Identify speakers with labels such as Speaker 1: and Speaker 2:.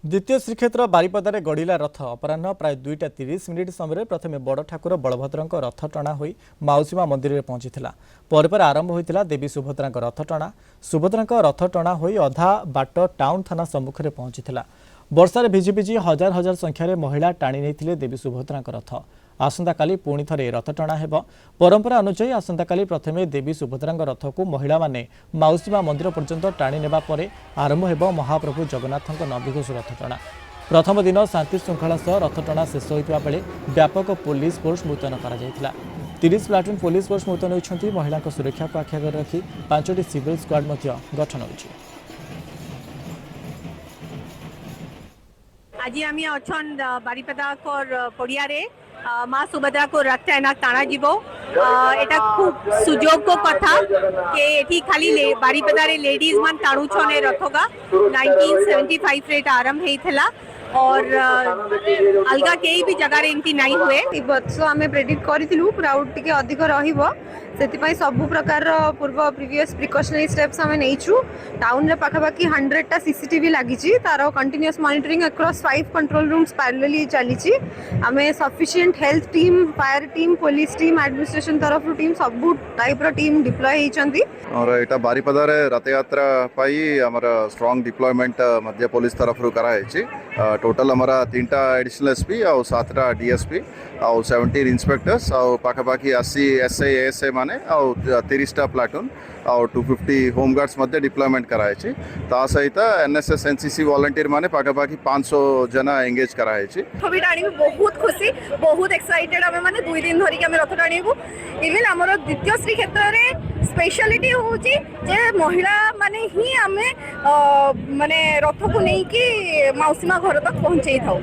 Speaker 1: द्वितीय श्रीक्षेत्र बारिपदारे गड़िला रथ अपराह प्राय 2:30 समय प्रथम बड़ ठाकुर बलभद्र रथ टणा हो माउसीमा मंदिर में पहुंची पर आरंभ होता देवी सुभद्रा रथ टणा। सुभद्रा रथ टणा हो अधा बाट टाउन थाना सम्मुख में पहुंची वर्षार भिजी भिजी हजार हजार संख्यार महिला टाणी नहीं देवी सुभद्रा रथ। आसंता काली पुणी थे रथ टणा हेब। परंपरा अनुसार आसंता काली प्रथमे देवी सुभद्रा रथ को महिला माने माउसीमा मंदिर पर्यंत टाणी नेबा परे आरंभ हेब महाप्रभु जगन्नाथ नवघोष रथ टणा। प्रथम दिन शांति श्रृंखला सह रथ टणा शेष होता बेले व्यापक पुलिस फोर्स मुतयन कर 30 प्लाटून पुलिस फोर्स मुतयन होती। महिला सुरक्षा को आखिगर रखी 5टी सिविल स्क्वाड गठन होती।
Speaker 2: आज आम अच्छन बारिपदा पड़िया माँ सुभद्रा को रथ एना टाणा जीवो। एटा खूब सुजोग को कथा के एठी खाली बारिपदारे लेडीज मान टाणुछन रथ का 1975 रे आरंभ हेइथला और अलगा कई भी जगह एमती नहीं हुए। ई वर्ष आम प्रेडिक्ट करिथिलु क्राउड टिके अधिक रहिबो सेतिपई सब प्रकार पूर्व प्रीवियस प्रिकॉशनरी स्टेप्स आम नहींचु। टाउन रे पाखापाखि 100टा सीसीटीवी लागिची तार continuous monitoring across 5 control rooms parallelly चलीची। आम sufficient health team fire team police team administration तरफ टीम सब टाइप रो टीम डिप्लॉय होइचंती।
Speaker 3: और एटा बारिपदा रे रथ यात्रा पाई हमर स्ट्रांग डिप्लॉयमेंट मध्य पुलिस तरफ रु करा हेची। टोटल हमारा 3टा एडिशनल एसपी और 7टा डीएसपी और 17 इंस्पेक्टर्स और पाखापाखि 80 एसआई एएसआई माने और 30टा प्लाटून और 250 होमगार्ड्स मध्य डिप्लॉयमेंट कराई ता सहित एनएसएस एनसीसी वॉलंटियर माने पाखापाखि 500 जना एंगेज कराई
Speaker 2: छवि टाणी बहुत खुशी बहुत एक्साइटेड आमे माने 2 दिन धरिक आमे रथ टाणीबू। इवन हमर द्वितीय श्रीक्षेत्र रे स्पेशलिटी होची जे महिला माने ही आमे माने रथ को नहीं कि माउसीमा घर तक पहुंचई थाउ।